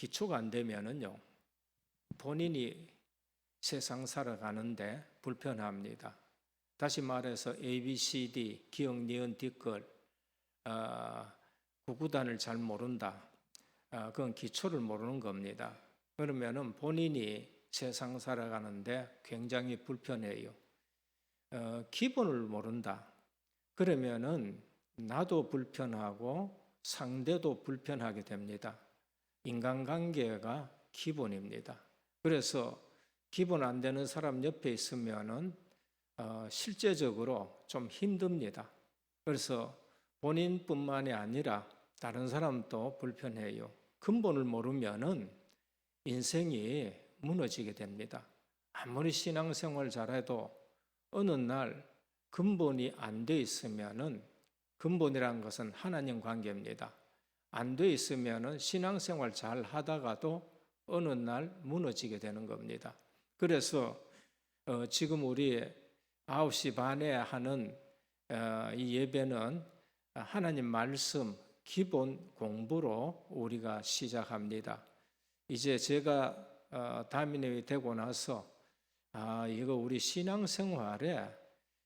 기초가 안 되면은요, 본인이 세상 살아가는데 불편합니다. 다시 말해서 ABCD, 기억, 니은, 뒷글, 구구단을 잘 모른다. 그건 기초를 모르는 겁니다. 그러면은 본인이 세상 살아가는데 굉장히 불편해요. 기본을 모른다. 그러면은 나도 불편하고 상대도 불편하게 됩니다. 인간관계가 기본입니다. 그래서 기본 안 되는 사람 옆에 있으면은 실제적으로 좀 힘듭니다. 그래서 본인뿐만이 아니라 다른 사람도 불편해요. 근본을 모르면은 인생이 무너지게 됩니다. 아무리 신앙생활 잘해도 어느 날 근본이 안 돼 있으면은, 근본이라는 것은 하나님 관계입니다. 안 돼 있으면은 신앙생활 잘 하다가도 어느 날 무너지게 되는 겁니다. 그래서 지금 우리 9시 반에 하는 이 예배는 하나님 말씀 기본 공부로 우리가 시작합니다. 이제 제가 담임이 되고 나서 이거 우리 신앙생활에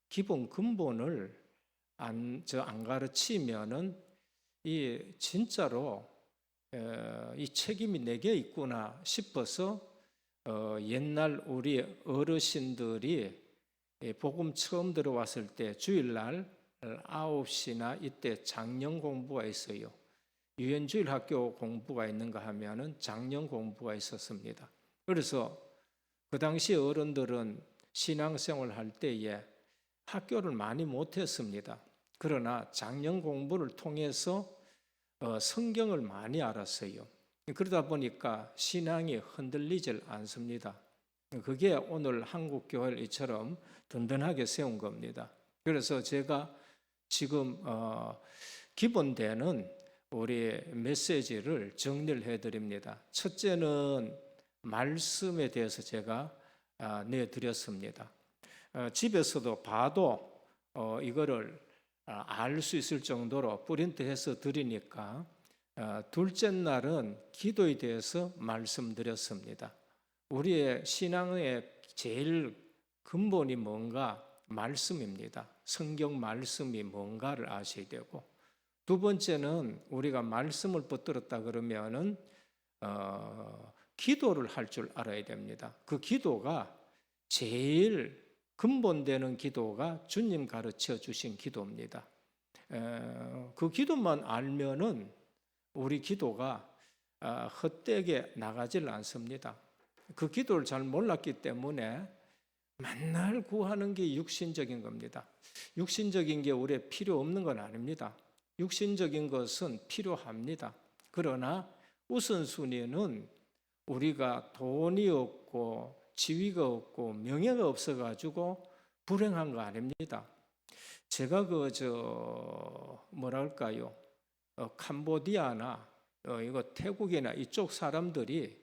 기본 근본을 안 가르치면은 진짜로 이 책임이 내게 있구나 싶어서 옛날 우리 어르신들이 복음 처음 들어왔을 때 주일날 9시나 이때 장령 공부가 있어요. 유엔주일 학교 공부가 있는가 하면은 장령 공부가 있었습니다. 그래서 그 당시 어른들은 신앙생활 할 때에 학교를 많이 못했습니다. 그러나 장령 공부를 통해서 성경을 많이 알았어요. 그러다 보니까 신앙이 흔들리질 않습니다. 그게 오늘 한국교회를 이처럼 든든하게 세운 겁니다. 그래서 제가 지금 기본되는 우리 메시지를 정리를 해드립니다. 첫째는 말씀에 대해서 제가 내드렸습니다. 집에서도 봐도 이거를 알 수 있을 정도로 프린트해서 드리니까 둘째 날은 기도에 대해서 말씀드렸습니다. 우리의 신앙의 제일 근본이 뭔가? 말씀입니다. 성경 말씀이 뭔가를 아셔야 되고, 두 번째는 우리가 말씀을 붙들었다 그러면은 기도를 할 줄 알아야 됩니다. 그 기도가 제일 근본되는 기도가 주님 가르쳐 주신 기도입니다. 그 기도만 알면은 우리 기도가 헛되게 나가질 않습니다. 그 기도를 잘 몰랐기 때문에 맨날 구하는 게 육신적인 겁니다. 육신적인 게 우리에 필요 없는 건 아닙니다. 육신적인 것은 필요합니다. 그러나 우선순위는 우리가 돈이 없고 지위가 없고 명예가 없어가지고 불행한 거 아닙니다. 제가 캄보디아나 이거 태국이나 이쪽 사람들이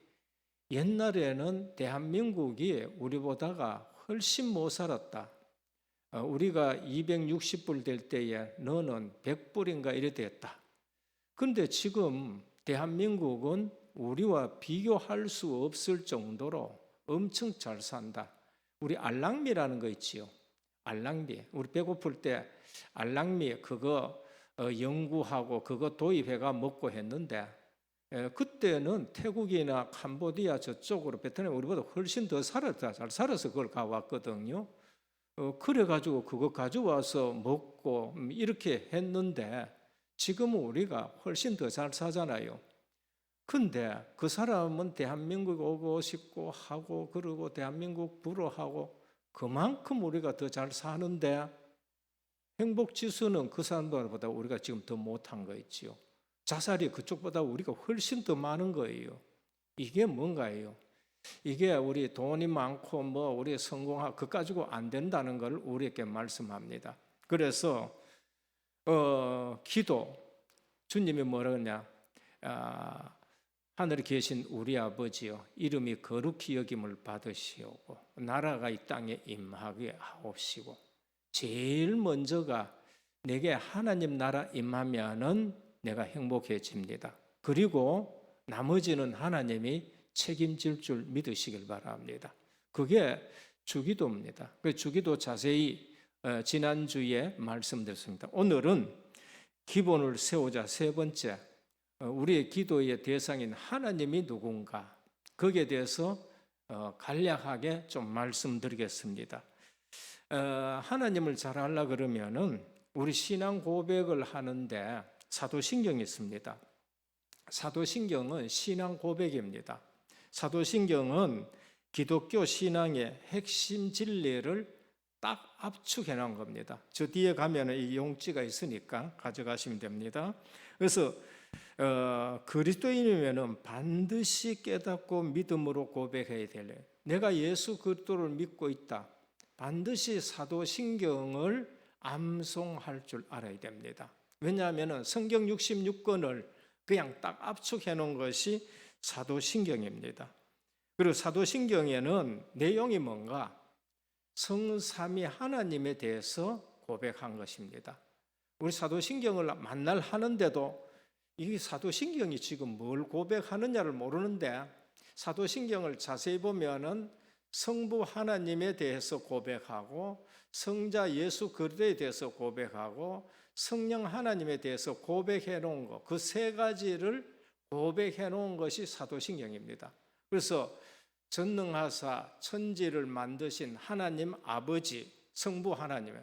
옛날에는 대한민국이 우리보다가 훨씬 못 살았다. 우리가 260불 될 때에 너는 100불인가 이래 됐다. 그런데 지금 대한민국은 우리와 비교할 수 없을 정도로 엄청 잘 산다. 우리 알랑미라는 거 있지요. 알랑미. 우리 배고플 때 알랑미 그거 연구하고 그거 도입해가 먹고 했는데 그때는 태국이나 캄보디아 저쪽으로 베트남 우리보다 훨씬 더 살았다. 잘 살아서 그걸 가왔거든요. 그래가지고 그거 가져와서 먹고 이렇게 했는데 지금은 우리가 훨씬 더 잘 사잖아요. 근데 그 사람은 대한민국 오고 싶고 하고 그러고 대한민국 부러하고 그만큼 우리가 더 잘 사는데 행복지수는 그 사람들보다 우리가 지금 더 못한 거 있지요. 자살이 그쪽보다 우리가 훨씬 더 많은 거예요. 이게 뭔가요? 이게 우리 돈이 많고 우리 성공하고 그거 가지고 안 된다는 걸 우리에게 말씀합니다. 그래서 기도 주님이 뭐라 그러냐? 하늘에 계신 우리 아버지여 이름이 거룩히 여김을 받으시오고 나라가 이 땅에 임하게 하옵시고 제일 먼저가 내게 하나님 나라 임하면은 내가 행복해집니다. 그리고 나머지는 하나님이 책임질 줄 믿으시길 바랍니다. 그게 주기도입니다. 그 주기도 자세히 지난주에 말씀드렸습니다. 오늘은 기본을 세우자 세 번째, 우리의 기도의 대상인 하나님이 누군가, 거기에 대해서 간략하게 좀 말씀드리겠습니다. 하나님을 잘 알라 그러면은 우리 신앙 고백을 하는데 사도신경이 있습니다. 사도신경은 신앙 고백입니다. 사도신경은 기독교 신앙의 핵심 진리를 딱 압축해 놓은 겁니다. 저 뒤에 가면은 이 용지가 있으니까 가져가시면 됩니다. 그래서 그리스도인이면은 반드시 깨닫고 믿음으로 고백해야 될래요. 내가 예수 그리스도를 믿고 있다. 반드시 사도신경을 암송할 줄 알아야 됩니다. 왜냐하면 성경 66권을 그냥 딱 압축해 놓은 것이 사도신경입니다. 그리고 사도신경에는 내용이 뭔가? 성삼위 하나님에 대해서 고백한 것입니다. 우리 사도신경을 만날 하는데도 이 사도신경이 지금 뭘 고백하느냐를 모르는데, 사도신경을 자세히 보면은 성부 하나님에 대해서 고백하고, 성자 예수 그리스도에 대해서 고백하고, 성령 하나님에 대해서 고백해 놓은 것, 그 세 가지를 고백해 놓은 것이 사도신경입니다. 그래서 전능하사 천지를 만드신 하나님 아버지 성부 하나님,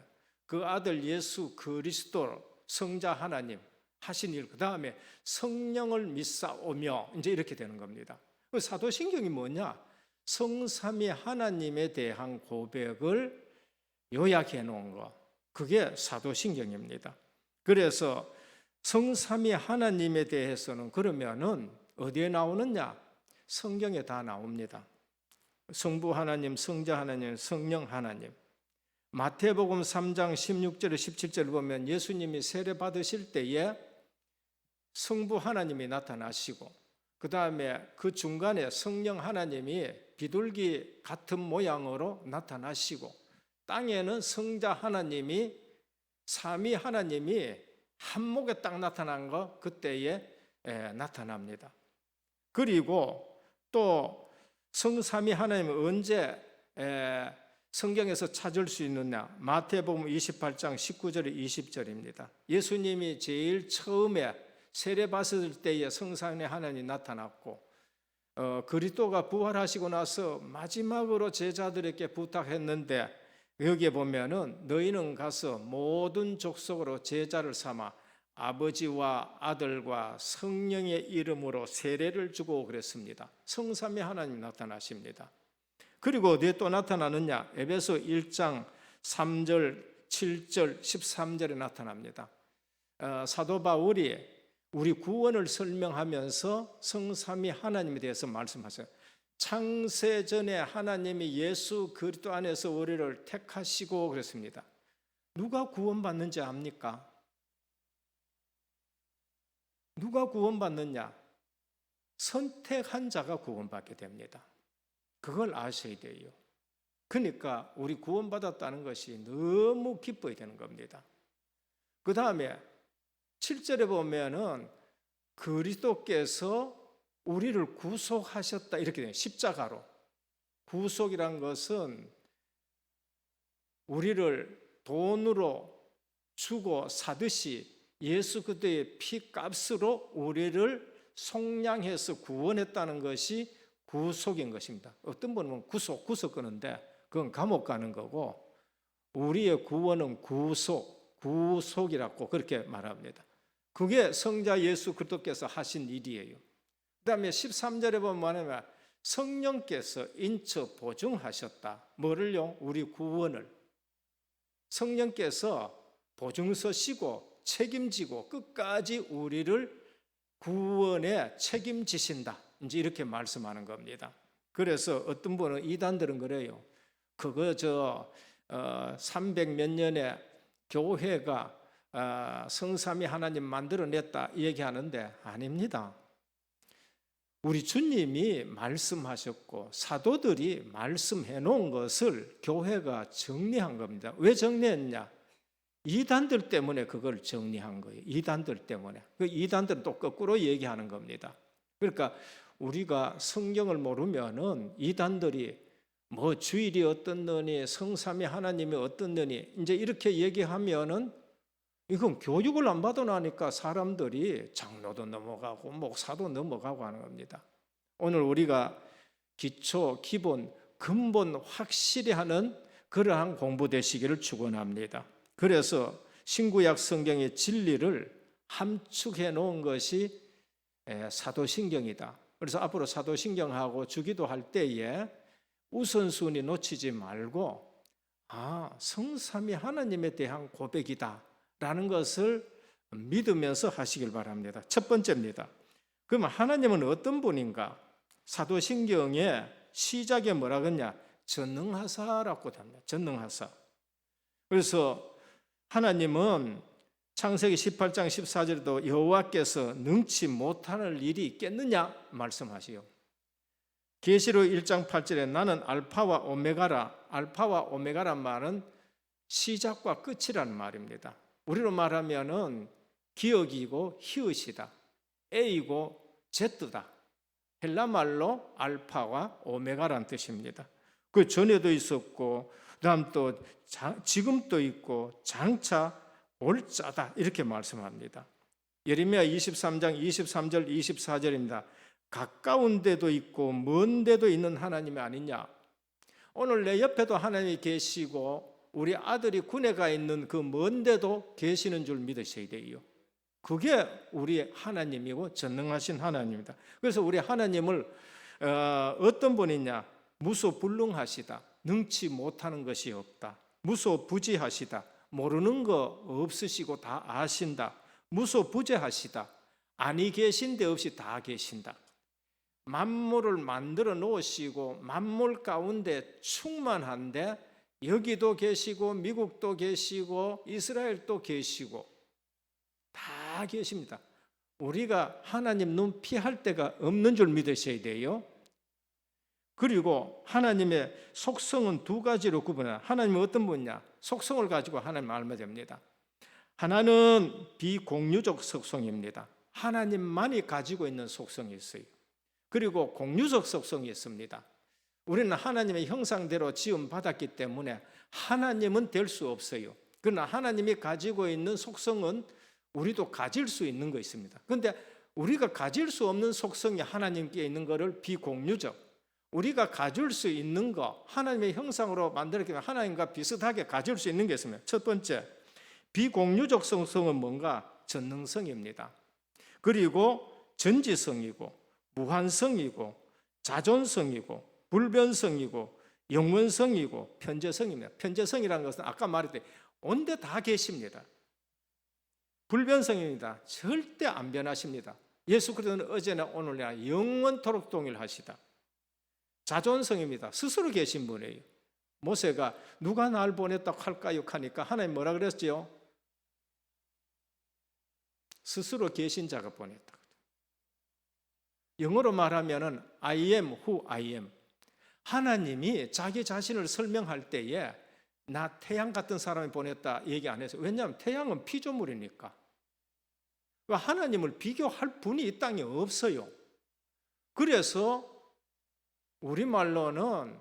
그 아들 예수 그리스도 성자 하나님 하신 일, 그 다음에 성령을 믿사오며, 이제 이렇게 되는 겁니다. 사도신경이 뭐냐? 성삼위 하나님에 대한 고백을 요약해 놓은 것, 그게 사도신경입니다. 그래서 성삼위 하나님에 대해서는 그러면은 어디에 나오느냐? 성경에 다 나옵니다. 성부 하나님, 성자 하나님, 성령 하나님. 마태복음 3장 16절 17절을 보면 예수님이 세례 받으실 때에 성부 하나님이 나타나시고, 그 다음에 그 중간에 성령 하나님이 비둘기 같은 모양으로 나타나시고, 땅에는 성자 하나님이, 삼위 하나님이 한목에 딱 나타난 거, 그때에 나타납니다. 그리고 또 성삼위 하나님은 언제 성경에서 찾을 수 있느냐? 마태복음 28장 19절 20절입니다. 예수님이 제일 처음에 세례 받을 때에 성삼위 하나님이 나타났고, 그리스도가 부활하시고 나서 마지막으로 제자들에게 부탁했는데, 여기에 보면은 너희는 가서 모든 족속으로 제자를 삼아 아버지와 아들과 성령의 이름으로 세례를 주고 그랬습니다. 성삼위 하나님 나타나십니다. 그리고 어디에 또 나타나느냐? 에베소 1장 3절, 7절, 13절에 나타납니다. 사도 바울이 우리 구원을 설명하면서 성삼위 하나님에 대해서 말씀하세요. 창세전에 하나님이 예수 그리스도 안에서 우리를 택하시고 그랬습니다. 누가 구원받는지 압니까? 누가 구원받느냐? 선택한 자가 구원받게 됩니다. 그걸 아셔야 돼요. 그러니까 우리 구원받았다는 것이 너무 기뻐야 되는 겁니다. 그 다음에 7절에 보면은 그리스도께서 우리를 구속하셨다 이렇게 돼요. 십자가로. 구속이란 것은 우리를 돈으로 주고 사듯이 예수 그리스도의 피값으로 우리를 속량해서 구원했다는 것이 구속인 것입니다. 어떤 분은 구속 끄는데 그건 감옥 가는 거고, 우리의 구원은 구속이라고 그렇게 말합니다. 그게 성자 예수 그리스도께서 하신 일이에요. 그 다음에 13절에 보면 뭐냐면 성령께서 인처 보증하셨다. 뭐를요? 우리 구원을. 성령께서 보증서시고 책임지고 끝까지 우리를 구원에 책임지신다. 이제 이렇게 말씀하는 겁니다. 그래서 어떤 분은 이단들은 그래요. 그거 300몇 년에 교회가 성삼위 하나님 만들어냈다 얘기하는데 아닙니다. 우리 주님이 말씀하셨고 사도들이 말씀해 놓은 것을 교회가 정리한 겁니다. 왜 정리했냐? 이단들 때문에 그걸 정리한 거예요. 이단들 때문에. 그 이단들은 또 거꾸로 얘기하는 겁니다. 그러니까 우리가 성경을 모르면은 이단들이 뭐 주일이 어떻느니 성삼위 하나님이 어떻느니 이제 이렇게 얘기하면은 이건 교육을 안 받아 나니까 사람들이 장로도 넘어가고 목사도 넘어가고 하는 겁니다. 오늘 우리가 기초, 기본, 근본 확실히 하는 그러한 공부 되시기를 축원합니다. 그래서 신구약 성경의 진리를 함축해 놓은 것이 사도신경이다. 그래서 앞으로 사도신경하고 주기도할 때에 우선순위 놓치지 말고 성삼위 하나님에 대한 고백이다 라는 것을 믿으면서 하시길 바랍니다. 첫 번째입니다. 그러면 하나님은 어떤 분인가? 사도신경의 시작에 뭐라 그러냐? 전능하사라고 합니다. 전능하사. 그래서 하나님은 창세기 18장 14절에도 여호와께서 능치 못할 일이 있겠느냐 말씀하시요. 계시록 1장 8절에 나는 알파와 오메가라. 알파와 오메가란 말은 시작과 끝이라는 말입니다. 우리로 말하면은 기억이고 히읗이다. A이고 Z다. 헬라 말로 알파와 오메가란 뜻입니다. 그 전에도 있었고 그다음 또 지금도 있고 장차 올 자다 이렇게 말씀합니다. 예레미야 23장 23절 24절입니다. 가까운 데도 있고 먼 데도 있는 하나님이 아니냐. 오늘 내 옆에도 하나님이 계시고 우리 아들이 군에 가 있는 그 먼 데도 계시는 줄 믿으셔야 돼요. 그게 우리 하나님이고 전능하신 하나님입니다. 그래서 우리 하나님을 어떤 분이냐? 무소불능하시다. 능치 못하는 것이 없다. 무소부지하시다. 모르는 거 없으시고 다 아신다. 무소부재하시다. 아니 계신 데 없이 다 계신다. 만물을 만들어 놓으시고 만물 가운데 충만한데 여기도 계시고 미국도 계시고 이스라엘도 계시고 다 계십니다. 우리가 하나님 눈 피할 데가 없는 줄 믿으셔야 돼요. 그리고 하나님의 속성은 두 가지로 구분해요. 하나님은 어떤 분이냐? 속성을 가지고 하나님 알면 됩니다. 하나는 비공유적 속성입니다. 하나님만이 가지고 있는 속성이 있어요. 그리고 공유적 속성이 있습니다. 우리는 하나님의 형상대로 지음받았기 때문에 하나님은 될 수 없어요. 그러나 하나님이 가지고 있는 속성은 우리도 가질 수 있는 거 있습니다. 그런데 우리가 가질 수 없는 속성이 하나님께 있는 것을 비공유적, 우리가 가질 수 있는 거, 하나님의 형상으로 만들었기 때문에 하나님과 비슷하게 가질 수 있는 게 있습니다. 첫 번째, 비공유적 속성은 뭔가? 전능성입니다. 그리고 전지성이고 무한성이고 자존성이고 불변성이고 영원성이고 편재성입니다. 편재성이라는 것은 아까 말했듯이 온데 다 계십니다. 불변성입니다. 절대 안 변하십니다. 예수 그리스도는 어제나 오늘이나 영원토록 동일하시다. 자존성입니다. 스스로 계신 분이에요. 모세가 누가 날 보냈다고 할까요? 하니까 하나님 뭐라 그랬죠? 스스로 계신 자가 보냈다. 영어로 말하면은 I am who I am. 하나님이 자기 자신을 설명할 때에 나 태양 같은 사람이 보냈다 얘기 안 해서, 왜냐하면 태양은 피조물이니까. 하나님을 비교할 분이 이 땅에 없어요. 그래서 우리말로는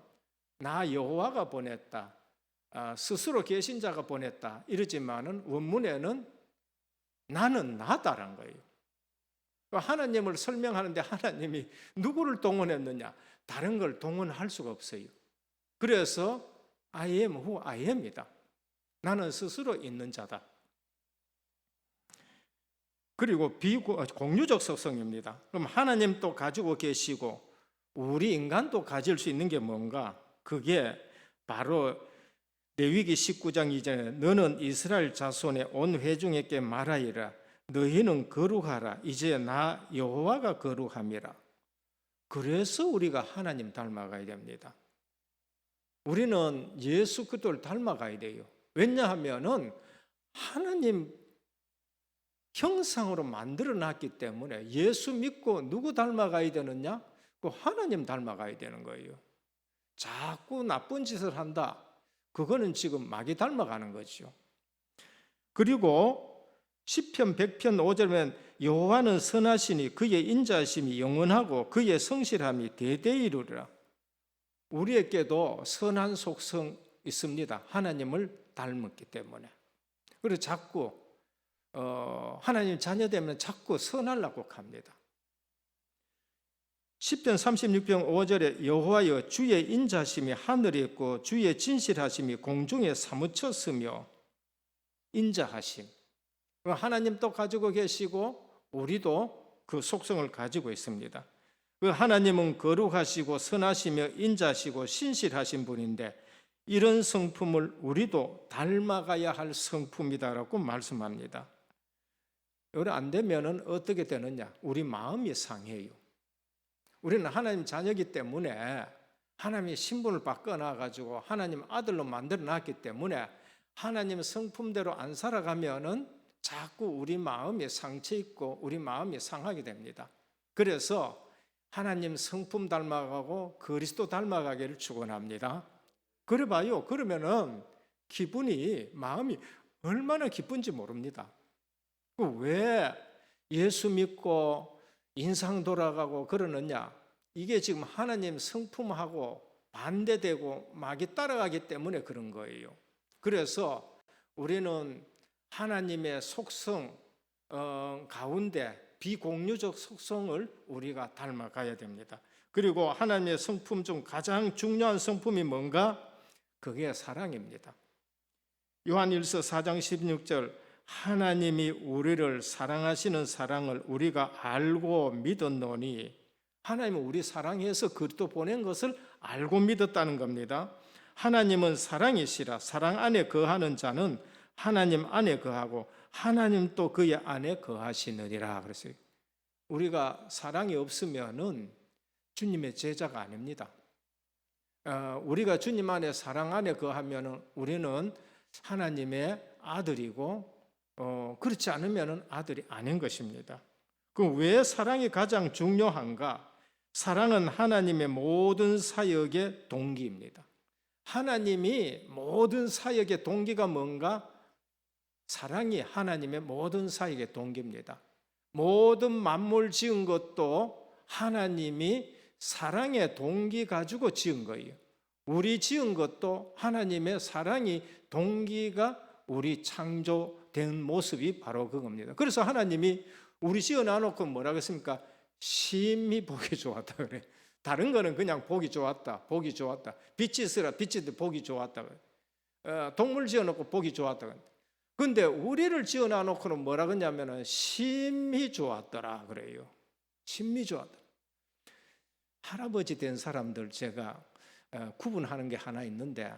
나 여호와가 보냈다, 스스로 계신 자가 보냈다 이러지만은 원문에는 나는 나다라는 거예요. 하나님을 설명하는데 하나님이 누구를 동원했느냐? 다른 걸 동원할 수가 없어요. 그래서 I am who I am이다. 나는 스스로 있는 자다. 그리고 비공유적 속성입니다. 그럼 하나님도 가지고 계시고 우리 인간도 가질 수 있는 게 뭔가? 그게 바로 레위기 19장 이전에 너는 이스라엘 자손의 온 회중에게 말하이라. 너희는 거룩하라. 이제 나 여호와가 거룩함이라. 그래서 우리가 하나님 닮아가야 됩니다. 우리는 예수 그리스도를 닮아가야 돼요. 왜냐하면은 하나님 형상으로 만들어놨기 때문에 예수 믿고 누구 닮아가야 되느냐? 그 하나님 닮아가야 되는 거예요. 자꾸 나쁜 짓을 한다. 그거는 지금 마귀 닮아가는 거죠. 그리고 시편 100편 5절에 여호와는 선하시니 그의 인자하심이 영원하고 그의 성실함이 대대히 이루리라. 우리에게도 선한 속성 있습니다. 하나님을 닮았기 때문에. 그래서 자꾸 하나님 자녀 되면 자꾸 선하려고 합니다. 10편 36편 5절에 여호와여 주의 인자하심이 하늘에 있고 주의 진실하심이 공중에 사무쳤으며. 인자하심, 하나님도 가지고 계시고 우리도 그 속성을 가지고 있습니다. 그 하나님은 거룩하시고 선하시며 인자하시고 신실하신 분인데 이런 성품을 우리도 닮아가야 할 성품이다라고 말씀합니다. 이거 안 되면 어떻게 되느냐? 우리 마음이 상해요. 우리는 하나님 자녀이기 때문에 하나님의 신분을 바꿔놔가지고 하나님 아들로 만들어놨기 때문에 하나님 성품대로 안 살아가면은 자꾸 우리 마음이 상처 있고 우리 마음이 상하게 됩니다. 그래서 하나님 성품 닮아가고 그리스도 닮아가기를 축원합니다. 그래 봐요. 그러면은 기분이 마음이 얼마나 기쁜지 모릅니다. 왜 예수 믿고 인상 돌아가고 그러느냐? 이게 지금 하나님 성품하고 반대되고 막이 따라가기 때문에 그런 거예요. 그래서 우리는 하나님의 속성 가운데 비공유적 속성을 우리가 닮아가야 됩니다. 그리고 하나님의 성품 중 가장 중요한 성품이 뭔가? 그게 사랑입니다. 요한일서 4장 16절 하나님이 우리를 사랑하시는 사랑을 우리가 알고 믿었노니, 하나님은 우리 사랑해서 그리스도 보낸 것을 알고 믿었다는 겁니다. 하나님은 사랑이시라 사랑 안에 거하는 자는 하나님 안에 거하고 하나님 또 그의 안에 거하시느니라 그랬어요. 우리가 사랑이 없으면은 주님의 제자가 아닙니다. 우리가 주님 안에 사랑 안에 거하면은 우리는 하나님의 아들이고 그렇지 않으면은 아들이 아닌 것입니다. 그럼 왜 사랑이 가장 중요한가? 사랑은 하나님의 모든 사역의 동기입니다. 하나님이 모든 사역의 동기가 뭔가? 사랑이 하나님의 모든 사역의 동기입니다. 모든 만물 지은 것도 하나님이 사랑의 동기 가지고 지은 거예요. 우리 지은 것도 하나님의 사랑이 동기가 우리 창조된 모습이 바로 그겁니다. 그래서 하나님이 우리 지어놔놓고 뭐라고 했습니까? 심히 보기 좋았다 그래. 다른 거는 그냥 보기 좋았다, 보기 좋았다. 빛이 있으라 빛이 보기 좋았다. 동물 지어놓고 보기 좋았다. 근데 우리를 지어놔놓고는 뭐라고 했냐면은 심히 좋았더라 그래요. 심히 좋았다. 할아버지 된 사람들 제가 구분하는 게 하나 있는데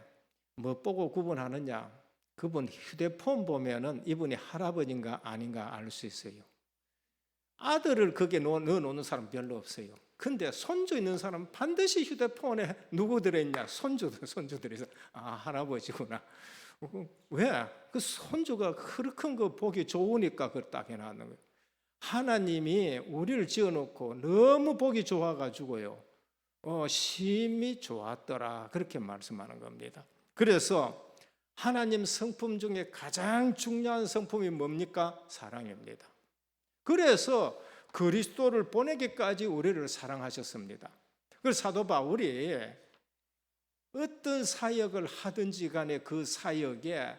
뭐 보고 구분하느냐? 그분 휴대폰 보면은 이분이 할아버지인가 아닌가 알 수 있어요. 아들을 거기에 넣어놓는 사람 별로 없어요. 근데 손주 있는 사람은 반드시 휴대폰에 누구 들어있냐? 손주들이 있어. 아, 할아버지구나. 왜? 그 손주가 그렇게 거 보기 좋으니까 그걸 딱 해놨는 거예요. 하나님이 우리를 지어놓고 너무 보기 좋아가지고요. 심히 좋았더라. 그렇게 말씀하는 겁니다. 그래서 하나님 성품 중에 가장 중요한 성품이 뭡니까? 사랑입니다. 그래서 그리스도를 보내기까지 우리를 사랑하셨습니다. 그래서 사도 바울이 어떤 사역을 하든지 간에 그 사역에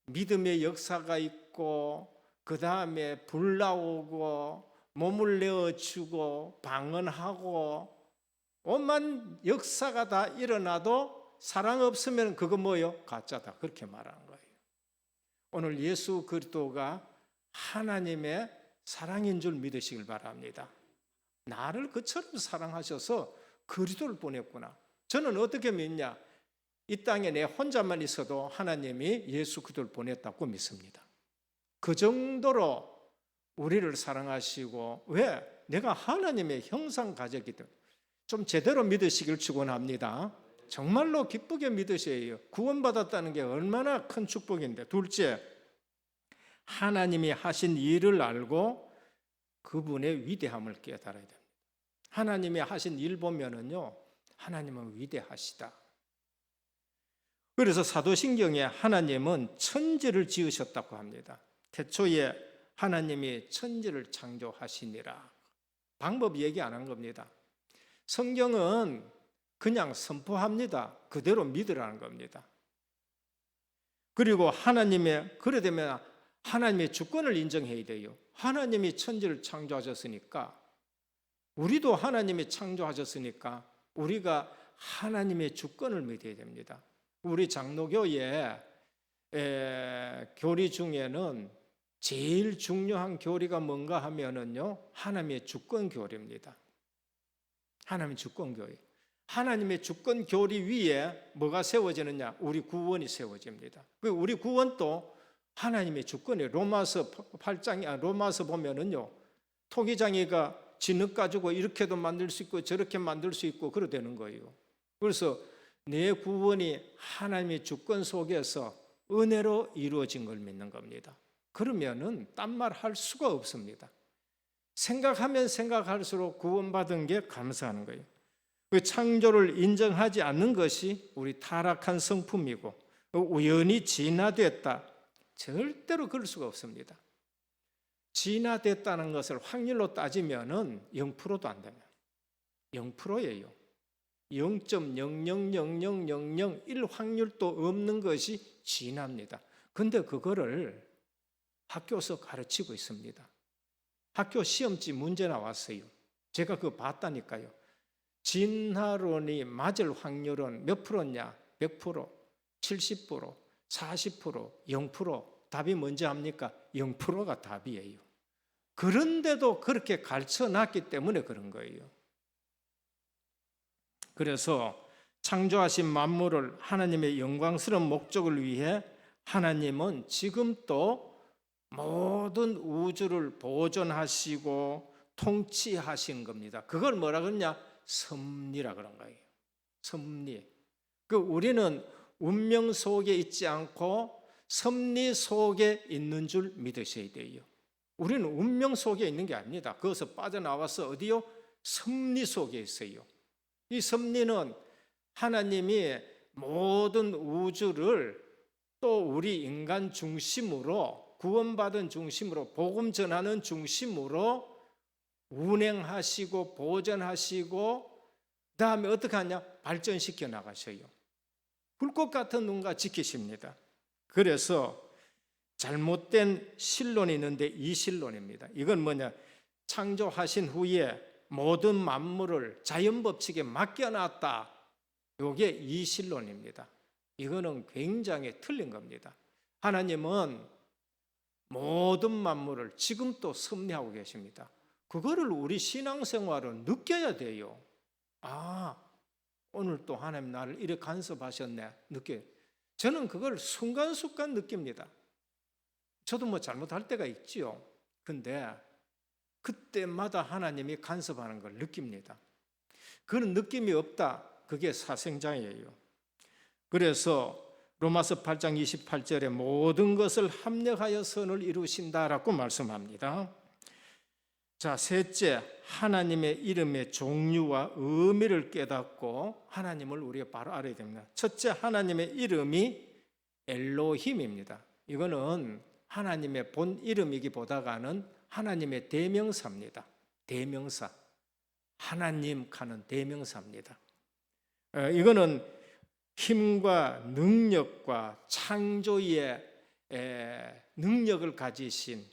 믿음의 역사가 있고 그 다음에 불 나오고 몸을 내어주고 방언하고 온만 역사가 다 일어나도 사랑 없으면 그거 뭐예요? 가짜다. 그렇게 말하는 거예요. 오늘 예수 그리스도가 하나님의 사랑인 줄 믿으시길 바랍니다. 나를 그처럼 사랑하셔서 그리스도를 보냈구나. 저는 어떻게 믿냐? 이 땅에 내 혼자만 있어도 하나님이 예수 그리스도를 보냈다고 믿습니다. 그 정도로 우리를 사랑하시고, 왜? 내가 하나님의 형상 가졌기 때문에 좀 제대로 믿으시길 축원합니다. 정말로 기쁘게 믿으셔야 해요. 구원받았다는 게 얼마나 큰 축복인데. 둘째, 하나님이 하신 일을 알고 그분의 위대함을 깨달아야 됩니다. 하나님이 하신 일 보면은요, 하나님은 위대하시다. 그래서 사도신경에 하나님은 천지를 지으셨다고 합니다. 태초에 하나님이 천지를 창조하시니라. 방법 얘기 안 한 겁니다. 성경은 그냥 선포합니다. 그대로 믿으라는 겁니다. 그리고 그러려면 하나님의 주권을 인정해야 돼요. 하나님이 천지를 창조하셨으니까, 우리도 하나님이 창조하셨으니까 우리가 하나님의 주권을 믿어야 됩니다. 우리 장로교의 교리 중에는 제일 중요한 교리가 뭔가 하면은요, 하나님의 주권 교리입니다. 하나님의 주권 교리. 하나님의 주권 교리 위에 뭐가 세워지느냐? 우리 구원이 세워집니다. 우리 구원도 하나님의 주권이에요. 로마서 8장, 로마서 보면은요, 토기장이가 진흙 가지고 이렇게도 만들 수 있고 저렇게 만들 수 있고 그러되는 거예요. 그래서 내 구원이 하나님의 주권 속에서 은혜로 이루어진 걸 믿는 겁니다. 그러면은 딴 말 할 수가 없습니다. 생각하면 생각할수록 구원받은 게 감사하는 거예요. 그 창조를 인정하지 않는 것이 우리 타락한 성품이고, 우연히 진화됐다, 절대로 그럴 수가 없습니다. 진화됐다는 것을 확률로 따지면은 0%도 안 됩니다. 0%예요. 0.0000001 확률도 없는 것이 진화입니다. 근데 그거를 학교에서 가르치고 있습니다. 학교 시험지 문제 나왔어요. 제가 그거 봤다니까요. 진화론이 맞을 확률은 몇 프로냐? 100%, 70%, 40%, 0%. 답이 뭔지 압니까? 0%가 답이에요. 그런데도 그렇게 가르쳐 놨기 때문에 그런 거예요. 그래서 창조하신 만물을 하나님의 영광스러운 목적을 위해 하나님은 지금도 모든 우주를 보존하시고 통치하신 겁니다. 그걸 뭐라 그러냐? 섭리라 그런 거예요. 섭리. 우리는 운명 속에 있지 않고 섭리 속에 있는 줄 믿으셔야 돼요. 우리는 운명 속에 있는 게 아닙니다. 거기서 빠져나와서 어디요? 섭리 속에 있어요. 이 섭리는 하나님이 모든 우주를 또 우리 인간 중심으로, 구원받은 중심으로, 복음 전하는 중심으로 운행하시고 보존하시고, 그다음에 어떻게 하냐? 발전시켜 나가셔요. 불꽃 같은 눈과 지키십니다. 그래서 잘못된 신론이 있는데 이 신론입니다. 이건 뭐냐? 창조하신 후에 모든 만물을 자연법칙에 맡겨놨다. 이게 이 신론입니다. 이거는 굉장히 틀린 겁니다. 하나님은 모든 만물을 지금도 섭리하고 계십니다. 그거를 우리 신앙생활은 느껴야 돼요. 아, 오늘 또 하나님 나를 이렇게 간섭하셨네. 저는 그걸 순간순간 느낍니다. 저도 뭐 잘못할 때가 있지요. 근데 그때마다 하나님이 간섭하는 걸 느낍니다. 그런 느낌이 없다. 그게 사생장애예요. 그래서 로마서 8장 28절에 모든 것을 합력하여 선을 이루신다라고 말씀합니다. 자, 셋째, 하나님의 이름의 종류와 의미를 깨닫고 하나님을 우리가 바로 알아야 됩니다. 첫째, 하나님의 이름이 엘로힘입니다. 이거는 하나님의 본 이름이기보다는 하나님의 대명사입니다. 대명사. 하나님 하는 대명사입니다. 이거는 힘과 능력과 창조의 능력을 가지신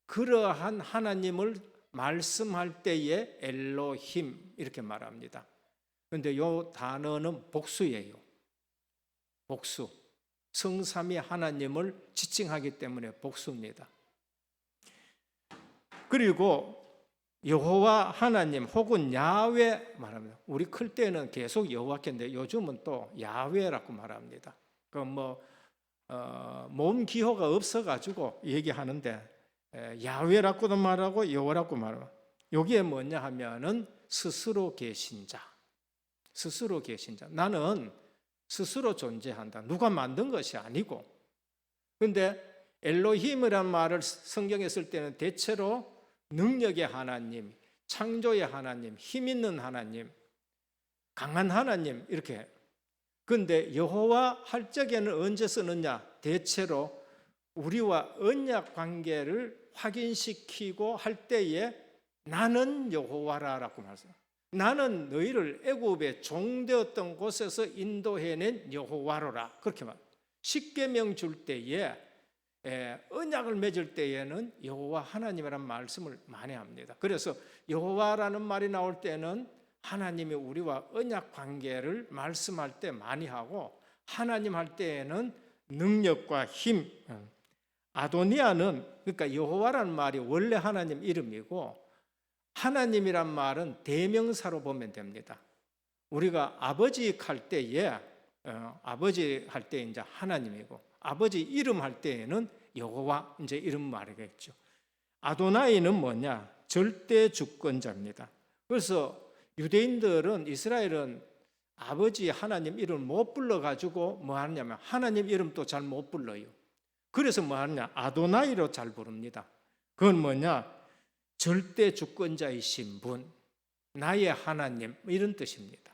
그러한 하나님을 말씀할 때에 엘로힘 이렇게 말합니다. 그런데 이 단어는 복수예요. 복수. 성삼위 하나님을 지칭하기 때문에 복수입니다. 그리고 여호와 하나님 혹은 야훼 말합니다. 우리 클 때는 계속 여호와께인데 요즘은 또 야훼라고 말합니다. 몸 기호가 없어가지고 얘기하는데 야훼라고도 말하고 여호와라고 말하고, 여기에 뭐냐 하면은 스스로 계신 자. 스스로 계신 자. 나는 스스로 존재한다. 누가 만든 것이 아니고. 그런데 엘로힘이라는 말을 성경에 쓸 때는 대체로 능력의 하나님, 창조의 하나님, 힘 있는 하나님, 강한 하나님 이렇게. 그런데 여호와 할 적에는 언제 쓰느냐? 대체로 우리와 언약 관계를 확인시키고 할 때에 나는 여호와라라고 말씀합니다. 나는 너희를 애굽의 종되었던 곳에서 인도해낸 여호와로라. 그렇게 말합니다. 십계명 줄 때에 언약을 맺을 때에는 여호와 하나님이라는 말씀을 많이 합니다. 그래서 여호와라는 말이 나올 때는 하나님이 우리와 언약 관계를 말씀할 때 많이 하고, 하나님 할 때에는 능력과 힘. 아도니아는, 그러니까 여호와라는 말이 원래 하나님 이름이고, 하나님이란 말은 대명사로 보면 됩니다. 우리가 아버지 할 때에 아버지 할 때 이제 하나님이고, 아버지 이름 할 때에는 여호와 이제 이름 말이겠죠. 아도나이는 뭐냐? 절대 주권자입니다. 그래서 유대인들은, 이스라엘은 아버지 하나님 이름을 못 불러가지고 뭐 하냐면 하나님 이름도 잘 못 불러요. 그래서 뭐 하냐? 아도나이로 잘 부릅니다. 그건 뭐냐? 절대 주권자이신 분, 나의 하나님, 이런 뜻입니다.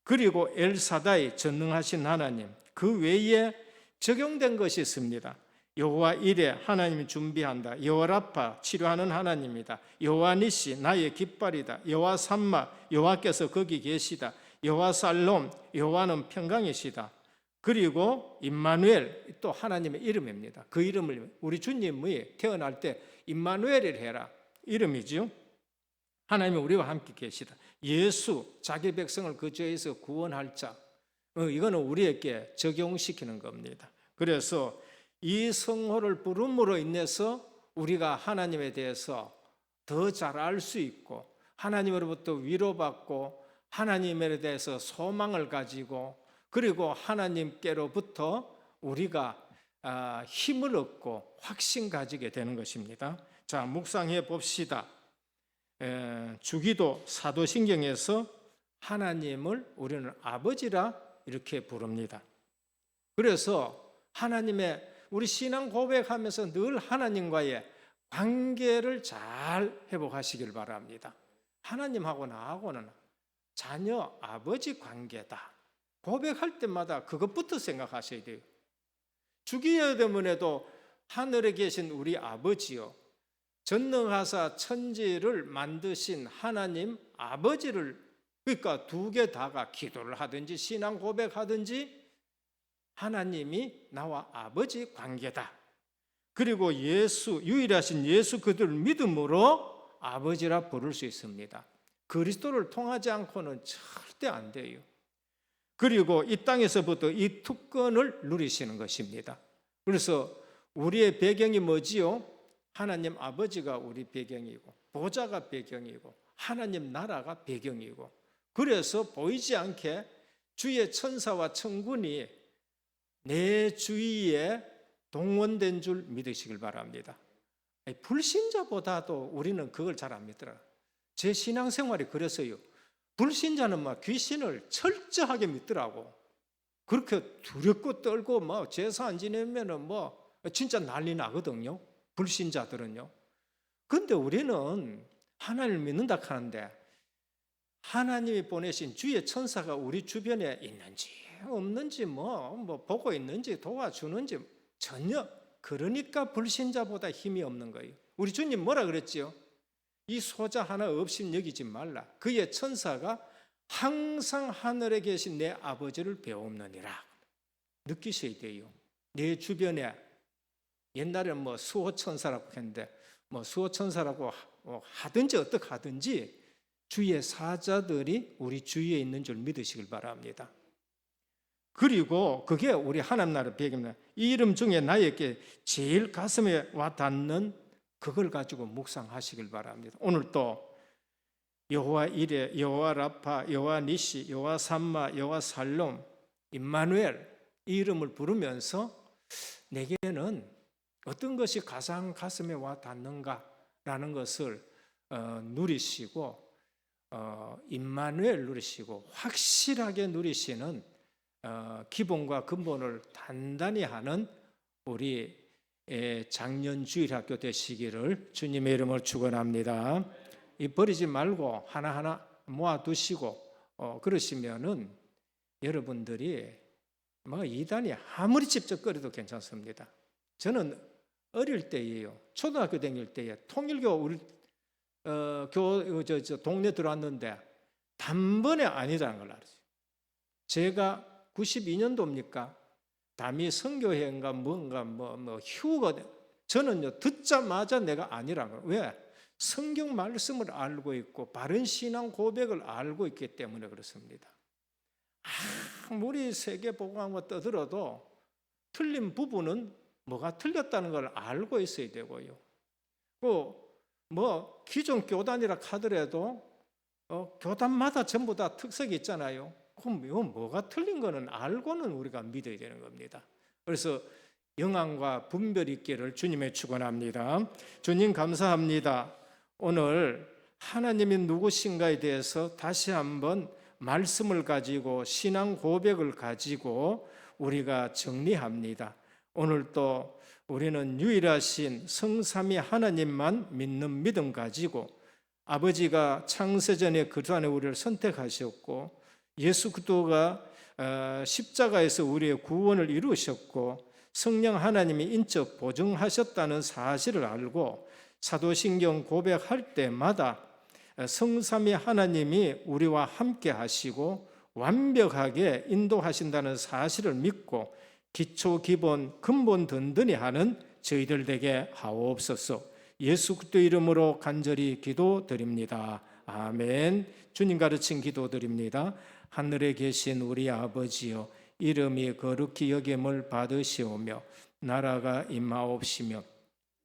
그리고 엘사다이, 전능하신 하나님, 그 외에 적용된 것이 있습니다. 여호와 이레, 하나님이 준비한다. 여호와 라파, 치료하는 하나님이다. 여호와 니시, 나의 깃발이다. 여호와 삼마, 여호와께서 거기 계시다. 여호와 살롬, 여호와는 평강이시다. 그리고 임마누엘, 또 하나님의 이름입니다. 그 이름을 우리 주님이 태어날 때 임마누엘을 해라 이름이죠. 하나님이 우리와 함께 계시다. 예수, 자기 백성을 그 죄에서 구원할 자. 이거는 우리에게 적용시키는 겁니다. 그래서 이 성호를 부름으로 인해서 우리가 하나님에 대해서 더 잘 알 수 있고, 하나님으로부터 위로받고, 하나님에 대해서 소망을 가지고, 그리고 하나님께로부터 우리가 힘을 얻고 확신 가지게 되는 것입니다. 자, 묵상해 봅시다. 주기도 사도신경에서 하나님을 우리는 아버지라 이렇게 부릅니다. 그래서 하나님의, 우리 신앙 고백하면서 늘 하나님과의 관계를 잘 회복하시길 바랍니다. 하나님하고 나하고는 자녀 아버지 관계다. 고백할 때마다 그것부터 생각하셔야 돼요. 주기도 때문에도 하늘에 계신 우리 아버지요, 전능하사 천지를 만드신 하나님 아버지를, 그러니까 두 개 다가 기도를 하든지 신앙 고백하든지 하나님이 나와 아버지 관계다. 그리고 예수, 유일하신 예수 그들을 믿음으로 아버지라 부를 수 있습니다. 그리스도를 통하지 않고는 절대 안 돼요. 그리고 이 땅에서부터 이 특권을 누리시는 것입니다. 그래서 우리의 배경이 뭐지요? 하나님 아버지가 우리 배경이고, 보좌가 배경이고, 하나님 나라가 배경이고, 그래서 보이지 않게 주의 천사와 천군이 내 주위에 동원된 줄 믿으시길 바랍니다. 불신자보다도 우리는 그걸 잘 안 믿더라. 제 신앙생활이 그랬어요. 불신자는 막 귀신을 철저하게 믿더라고. 그렇게 두렵고 떨고 뭐 제사 안 지내면은 뭐 진짜 난리 나거든요. 불신자들은요. 그런데 우리는 하나님을 믿는다 하는데, 하나님이 보내신 주의 천사가 우리 주변에 있는지 없는지 뭐 보고 있는지 도와주는지 전혀, 그러니까 불신자보다 힘이 없는 거예요. 우리 주님 뭐라 그랬지요? 이 소자 하나 없이 여기지 말라. 그의 천사가 항상 하늘에 계신 내 아버지를 배웁느니라. 느끼셔야 돼요. 내 주변에, 옛날에는 뭐 수호천사라고 했는데, 뭐 수호천사라고 하든지 어떻게 하든지 주의 사자들이 우리 주위에 있는 줄 믿으시길 바랍니다. 그리고 그게 우리 하나님 나라 배경입니다. 이 이름 중에 나에게 제일 가슴에 와 닿는 그걸 가지고 묵상하시길 바랍니다. 오늘 또 여호와 이레, 여호와 라파, 여호와 니시, 여호와 삼마, 여호와 살롬, 임마누엘, 이 이름을 부르면서 내게는 어떤 것이 가장 가슴에 와 닿는가라는 것을 누리시고, 임마누엘 누리시고 확실하게 누리시는 기본과 근본을 단단히 하는 우리 작년 주일학교 되시기를 주님의 이름으로 축원합니다. 이 버리지 말고 하나하나 모아두시고 그러시면은 여러분들이 뭐 이단이 아무리 찝쩍거려도 괜찮습니다. 저는 어릴 때예요. 초등학교 다닐 때에 통일교 우리 동네 들어왔는데 단번에 아니라는 걸 알았어요. 제가 92년도입니까? 담이 선교회인가 뭔가 휴가 저는요 듣자마자 내가 아니라는 거예요. 왜? 성경 말씀을 알고 있고 바른 신앙 고백을 알고 있기 때문에 그렇습니다. 아무리 세계복음화 떠들어도 틀린 부분은 뭐가 틀렸다는 걸 알고 있어야 되고요. 기존 교단이라 하더라도 교단마다 전부 다 특색이 있잖아요. 그럼 뭐가 틀린 거는 알고는 우리가 믿어야 되는 겁니다. 그래서 영안과 분별 있기를 주님의 축원합니다. 주님 감사합니다. 오늘 하나님이 누구신가에 대해서 다시 한번 말씀을 가지고 신앙 고백을 가지고 우리가 정리합니다. 오늘 또 우리는 유일하신 성삼위 하나님만 믿는 믿음 가지고 아버지가 창세전에 그동안에 우리를 선택하셨고 예수 그리스도가 십자가에서 우리의 구원을 이루셨고 성령 하나님이 인적 보증하셨다는 사실을 알고 사도신경 고백할 때마다 성삼위 하나님이 우리와 함께 하시고 완벽하게 인도하신다는 사실을 믿고 기초 기본 근본 든든히 하는 저희들 되게 하옵소서. 예수 그리스도 이름으로 간절히 기도드립니다. 아멘. 주님 가르친 기도드립니다. 하늘에 계신 우리 아버지여, 이름이 거룩히 여김을 받으시오며 나라가 임하옵시며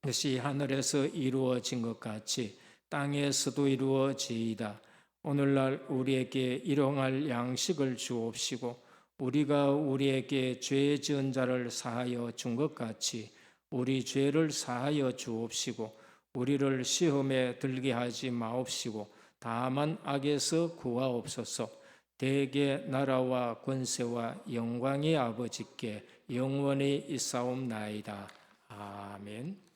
그것이 하늘에서 이루어진 것 같이 땅에서도 이루어지이다. 오늘날 우리에게 일용할 양식을 주옵시고 우리가 우리에게 죄 지은 자를 사하여 준 것 같이 우리 죄를 사하여 주옵시고 우리를 시험에 들게 하지 마옵시고 다만 악에서 구하옵소서. 대개 나라와 권세와 영광이 아버지께 영원히 있사옵나이다. 아멘.